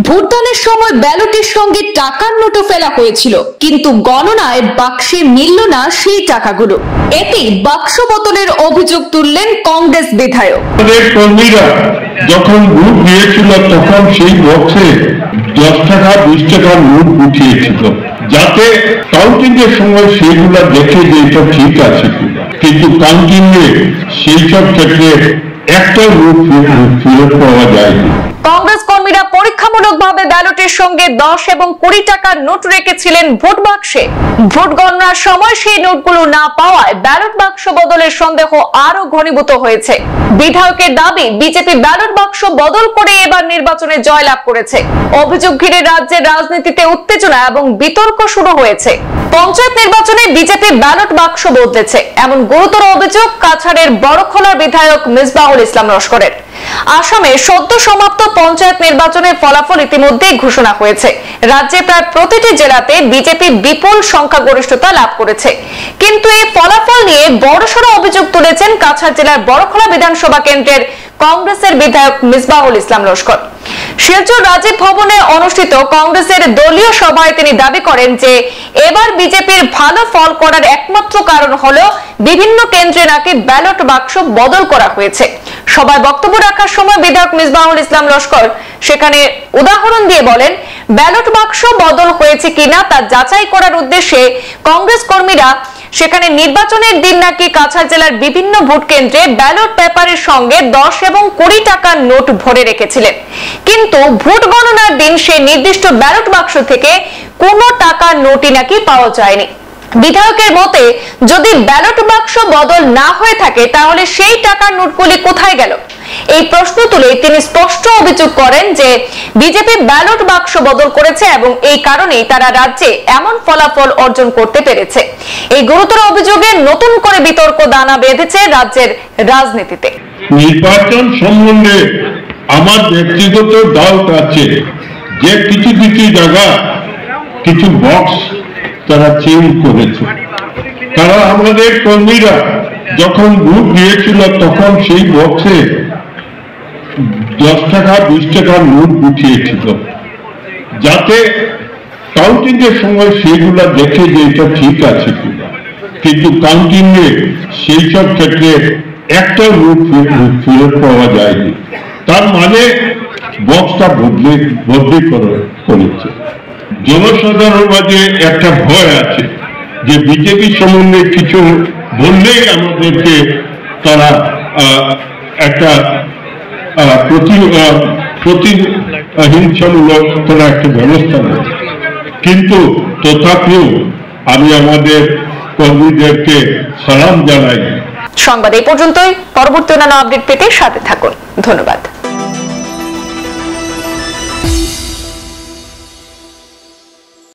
ভোটদানের সময় ব্যালটের সঙ্গে টাকার নোটও ফেলা হয়েছিল, কিন্তু গণনায় বাক্সে মিলল না সেই টাকাগুলো। এতে বাক্স বদলের অভিযোগ তুললেন কংগ্রেস বিধায়ক। কর্মীরা যখন ভোট দিয়েছিল তখন সেই বক্সে 10 টাকা 20 টাকার নোট উঠিয়েছিল, যাতে কাউন্টিং এর সময় সেইগুলা দেখে যে এটা ঠিক আছে, কিন্তু কাউন্টিং এ সেই সব ক্ষেত্রে একটা নোট ফেরত পাওয়া যায়নি। কংগ্রেস কর্মীরা পরীক্ষামূলকভাবে ব্যালটের সঙ্গে 10 এবং 20 টাকার নোট রেখেছিলেন ভোট বাক্সে। ভোট গণনার সময় সেই নোটগুলো না পাওয়ায় ব্যালট বাক্স বদলের সন্দেহ আরো ঘনীভূত হয়েছে। বিধায়কের দাবি, বিজেপি ব্যালট বাক্স বদল করে এবার নির্বাচনে জয়লাভ করেছে। অভিযোগ ঘিরে রাজ্যের রাজনীতিতে উত্তেজনা এবং বিতর্ক শুরু হয়েছে। পঞ্চায়েত নির্বাচনে বিজেপি ব্যালট বাক্স বদলেছে, এমন গুরুতর অভিযোগ কাছাড়ের বড়খলার বিধায়ক মিসবাহুল ইসলাম লস্করের। আসামে সদ্য সমাপ্ত পঞ্চায়েত নির্বাচনের ফলাফল ইতিমধ্যেই ঘোষণা হয়েছে। রাজ্যে প্রায় প্রতিটি জেলাতে বিজেপি বিপুল সংখ্যাগরিষ্ঠতা লাভ করেছে, কিন্তু এই ফলাফল নিয়ে বড়সড় অভিযোগ তুলেছেন কাছাড় জেলার বড়খলা বিধানসভা কেন্দ্রের কংগ্রেসের বিধায়ক মিসবাহুল ইসলাম লস্কর। শিলচর রাজীব ভবনে অনুষ্ঠিত কংগ্রেসের দলীয় সভায় তিনি দাবি করেন যে এবার বিজেপির ভালো ফল করার একমাত্র কারণ হলো বিভিন্ন কেন্দ্রে নাকি ব্যালট বাক্স বদল করা হয়েছে। সভায় বক্তব্য রাখার সময় বিধায়ক মিসবাহুল ইসলাম লস্কর সেখানে উদাহরণ দিয়ে বলেন, ব্যালট বাক্স বদল হয়েছে কিনা তা যাচাই করার উদ্দেশ্যে কংগ্রেস কর্মীরা সেখানে নির্বাচনের দিন নাকি কাছাড় জেলার বিভিন্ন ভোট কেন্দ্রে ব্যালট পেপারের সঙ্গে 10 এবং 20 টাকার নোট ভরে রেখেছিলেন, কিন্তু ভোট গণনার দিন সেই নির্দিষ্ট ব্যালট বাক্স থেকে কোনো টাকার নোটই নাকি পাওয়া যায়নি। বিধায়কের মতে, যদি ব্যালট বাক্স বদল না হয়ে থাকে তাহলে সেই টাকার নোটগুলি কোথায় গেল? এই প্রশ্ন তুলে তিনি স্পষ্ট অভিযোগ করেন যে বিজেপি ব্যালট বাক্স বদল করেছে এবং এই কারণেই তারা রাজ্যে এমন ফলাফল অর্জন করতে পেরেছে। এই গুরুতর অভিযোগে নতুন করে বিতর্ক দানা বেঁধেছে রাজ্যের রাজনীতিতে। নির্বাচন সম্বন্ধে আমার ব্যক্তিগত ডাউট আছে যে কিছু কিছু জায়গা কিছু বক্স তারা চেঞ্জ করেছে। তারা আমাদের কর্মীরা যখন ভোট দিয়েছিল তখন সেই বক্সে 10 টাকা 20 টাকার নোট উঠিয়েছিল, যাতে কাউন্টিং এর সময় সেইগুলা দেখে যে এটা ঠিক আছে, কিন্তু কাউন্টিং এ সেই সব ক্ষেত্রে একটা নোট ফেরত পাওয়া যায়নি। তার মানে বক্সটা বদলি করেছে। জনসাধারণ মাঝে একটা ভয় আছে যে বিজেপি সম্বন্ধে কিছু বললেই আমাদেরকে তারা একটা প্রতিহিংসামূলক তারা একটা ব্যবস্থা নেয়, কিন্তু তথাপিও আমি আমাদের কর্মীদেরকে সালাম জানাই। সংবাদ এই পর্যন্তই। পরবর্তী অন্যান্য আপডেট পেতে সাথে থাকুন। ধন্যবাদ।